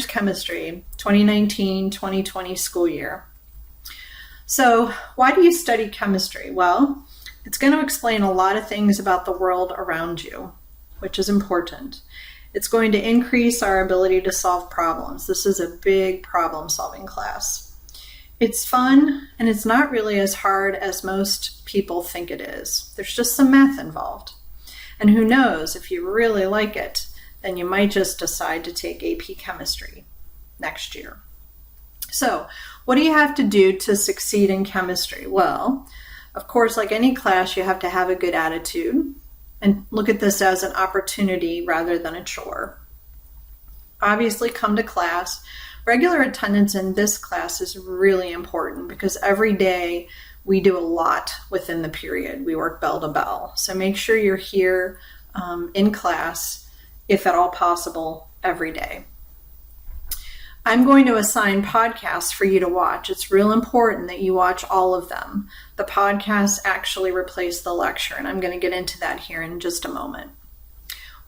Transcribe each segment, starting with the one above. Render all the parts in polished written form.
Chemistry 2019-2020 school year. So why do you study chemistry? Well, it's going to explain a lot of things about the world around you, which is important. It's going to increase our ability to solve problems. This is a big problem-solving class. It's fun, and it's not really as hard as most people think it is. There's just some math involved. And who knows, if you really like it, then you might just decide to take AP Chemistry next year. So, what do you have to do to succeed in chemistry? Well, of course, like any class, you have to have a good attitude and look at this as an opportunity rather than a chore. Obviously, come to class. Regular attendance in this class is really important because every day we do a lot within the period. We work bell to bell. So make sure you're here in class, if at all possible, every day. I'm going to assign podcasts for you to watch. It's real important that you watch all of them. The podcasts actually replace the lecture, and I'm going to get into that here in just a moment.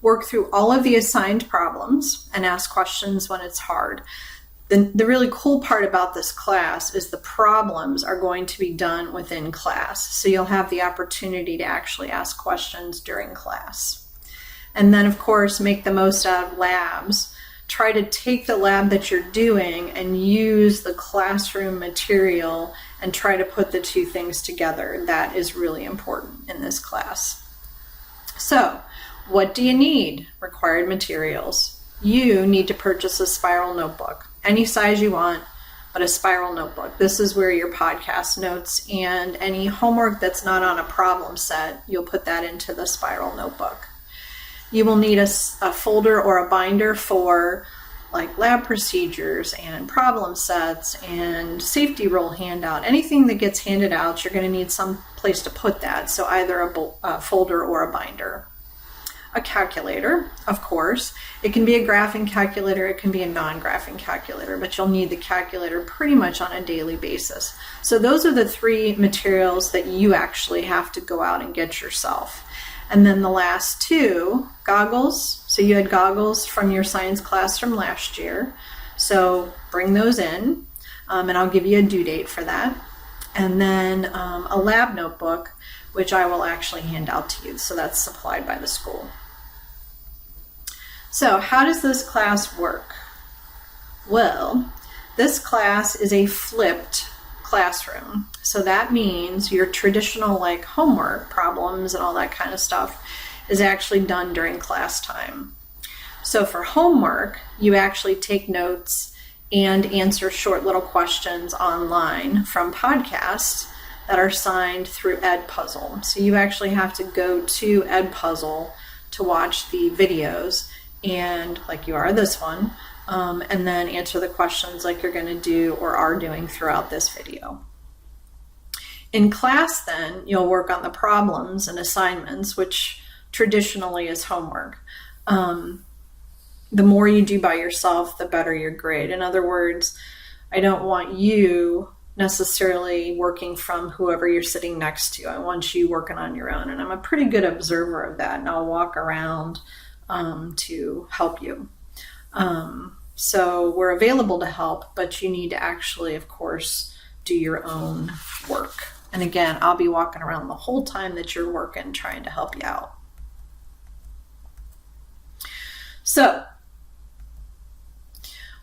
Work through all of the assigned problems and ask questions when it's hard. The really cool part about this class is the problems are going to be done within class, so you'll have the opportunity to actually ask questions during class. And then, of course, make the most out of labs. Try to take the lab that you're doing and use the classroom material and try to put the two things together. That is really important in this class. So, what do you need? Required materials. You need to purchase a spiral notebook, any size you want, but a spiral notebook. This is where your podcast notes and any homework that's not on a problem set, you'll put that into the spiral notebook. You will need a folder or a binder for like lab procedures and problem sets and safety rule handout. Anything that gets handed out, you're going to need some place to put that. So either a folder or a binder. A calculator, of course. It can be a graphing calculator, it can be a non-graphing calculator, but you'll need the calculator pretty much on a daily basis. So those are the three materials that you actually have to go out and get yourself. And then the last two, goggles. So you had goggles from your science class from last year. So bring those in, and I'll give you a due date for that. And then a lab notebook, which I will actually hand out to you. So that's supplied by the school. So how does this class work? Well, this class is a flipped classroom. So that means your traditional like homework problems and all that kind of stuff is actually done during class time. So for homework, you actually take notes and answer short little questions online from podcasts that are signed through Edpuzzle. So you actually have to go to Edpuzzle to watch the videos, and like you are this one, and then answer the questions like you're going to do or are doing throughout this video. In class then, you'll work on the problems and assignments, which traditionally is homework. The more you do by yourself, the better your grade. In other words, I don't want you necessarily working from whoever you're sitting next to. I want you working on your own, and I'm a pretty good observer of that, and I'll walk around to help you. So we're available to help, but you need to actually, of course, do your own work. And again, I'll be walking around the whole time that you're working, trying to help you out. So,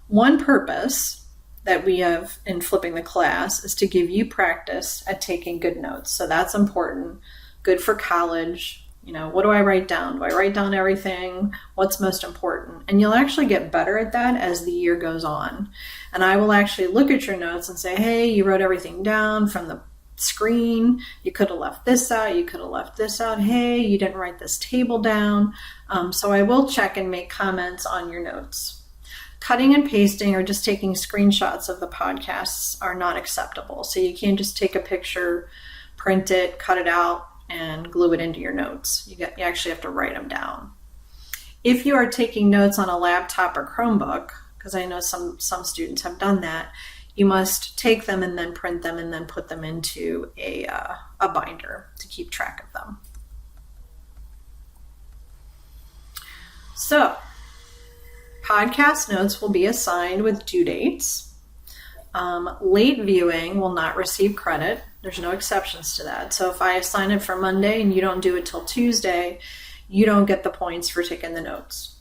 one purpose that we have in flipping the class is to give you practice at taking good notes. So that's important, good for college. You know, what do I write down? Do I write down everything? What's most important? And you'll actually get better at that as the year goes on. And I will actually look at your notes and say, hey, you wrote everything down from the screen. You could have left this out. You could have left this out. Hey, you didn't write this table down. So I will check and make comments on your notes. Cutting and pasting or just taking screenshots of the podcasts are not acceptable. So you can't just take a picture, print it, cut it out, and glue it into your notes. You actually have to write them down. If you are taking notes on a laptop or Chromebook, because I know some students have done that, you must take them and then print them and then put them into a binder to keep track of them. So Podcast notes will be assigned with due dates. Late viewing will not receive credit. There's no exceptions to that. So if I assign it for Monday and you don't do it till Tuesday, you don't get the points for taking the notes.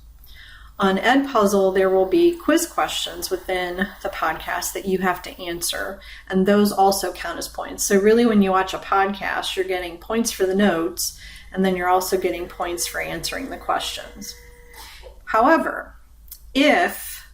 On Edpuzzle, there will be quiz questions within the podcast that you have to answer, and those also count as points. So really, when you watch a podcast, you're getting points for the notes, and then you're also getting points for answering the questions. However, if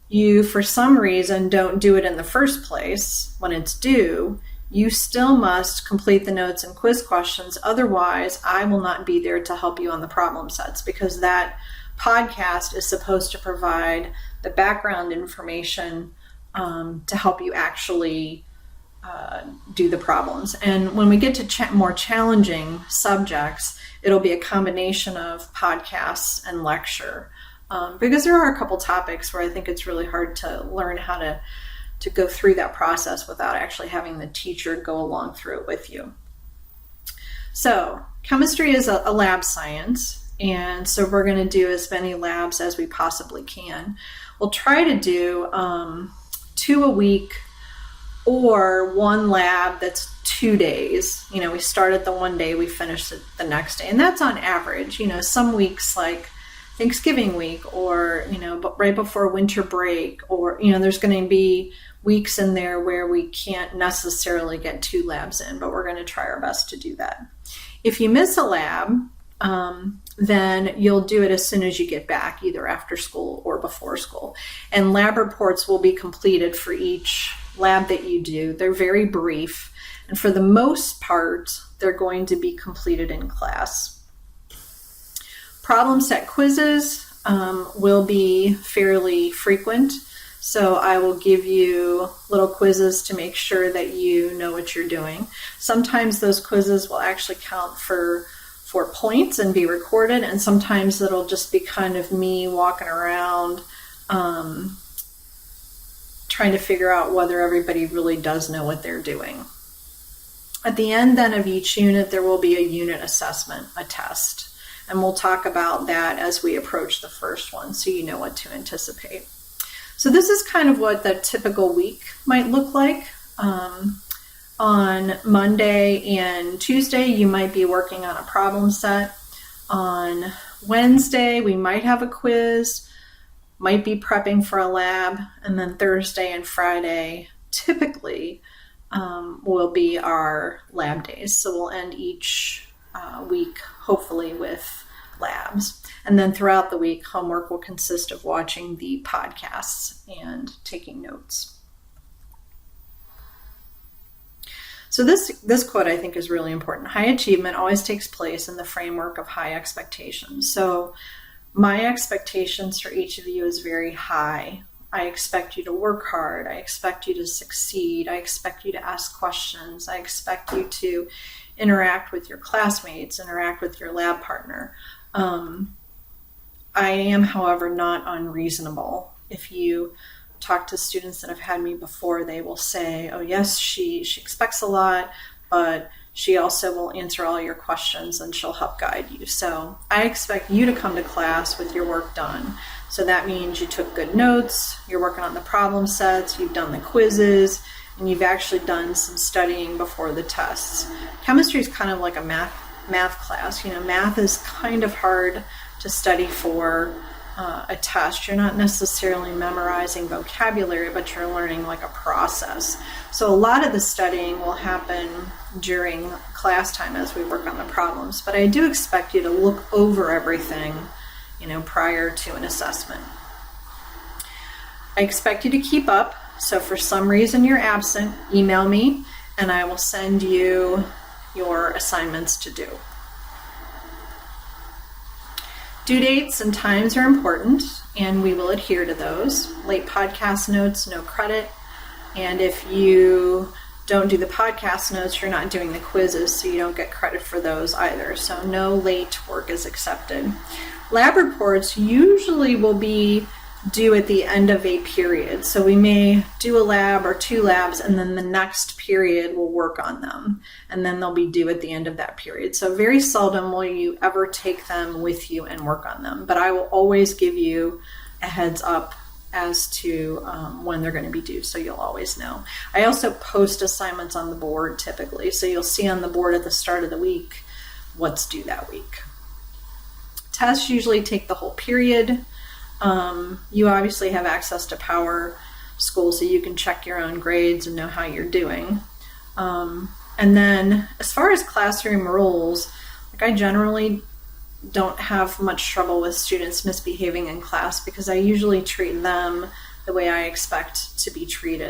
you, for some reason, don't do it in the first place when it's due, you still must complete the notes and quiz questions. Otherwise, I will not be there to help you on the problem sets, because that podcast is supposed to provide the background information to help you actually do the problems. And when we get to more challenging subjects, it'll be a combination of podcasts and lecture, because there are a couple topics where I think it's really hard to learn how to go through that process without actually having the teacher go along through it with you. So chemistry is a lab science. And so we're going to do as many labs as we possibly can. We'll try to do 2 a week, or 1 lab that's 2 days. We start it the one day, we finish it the next day. And that's on average. Some weeks like Thanksgiving week, or, right before winter break, or, there's going to be weeks in there where we can't necessarily get 2 labs in, but we're going to try our best to do that. If you miss a lab, then you'll do it as soon as you get back, either after school or before school. And lab reports will be completed for each lab that you do. They're very brief, and for the most part, they're going to be completed in class. Problem set quizzes will be fairly frequent. So I will give you little quizzes to make sure that you know what you're doing. Sometimes those quizzes will actually count for points and be recorded, and sometimes it'll just be kind of me walking around trying to figure out whether everybody really does know what they're doing. At the end then of each unit, there will be a unit assessment, a test, and we'll talk about that as we approach the first one, so you know what to anticipate. So this is kind of what the typical week might look like. On Monday and Tuesday, you might be working on a problem set. On Wednesday, we might have a quiz, might be prepping for a lab, and then Thursday and Friday typically will be our lab days. So we'll end each week, hopefully, with labs. And then throughout the week, homework will consist of watching the podcasts and taking notes. So this quote I think is really important. High achievement always takes place in the framework of high expectations. So my expectations for each of you is very high. I expect you to work hard. I expect you to succeed. I expect you to ask questions. I expect you to interact with your classmates, interact with your lab partner. I am, however, not unreasonable. If you talk to students that have had me before, they will say, oh yes, she expects a lot, but she also will answer all your questions and she'll help guide you. So I expect you to come to class with your work done. So that means you took good notes, you're working on the problem sets, you've done the quizzes, and you've actually done some studying before the tests. Chemistry is kind of like a math class. Math is kind of hard to study for a test. You're not necessarily memorizing vocabulary, but you're learning like a process. So a lot of the studying will happen during class time as we work on the problems, but I do expect you to look over everything, prior to an assessment. I expect you to keep up. So if for some reason you're absent, email me and I will send you your assignments to do. Due dates and times are important, and we will adhere to those. Late podcast notes, no credit. And if you don't do the podcast notes, you're not doing the quizzes, so you don't get credit for those either. So no late work is accepted. Lab reports usually will be due at the end of a period. So we may do a lab or 2 labs, and then the next period we'll work on them, and then they'll be due at the end of that period. So very seldom will you ever take them with you and work on them, but I will always give you a heads up as to when they're going to be due, so you'll always know. I also post assignments on the board typically, so you'll see on the board at the start of the week what's due that week. Tests usually take the whole period. You obviously have access to Power School, so you can check your own grades and know how you're doing. And then as far as classroom rules, like I generally don't have much trouble with students misbehaving in class because I usually treat them the way I expect to be treated.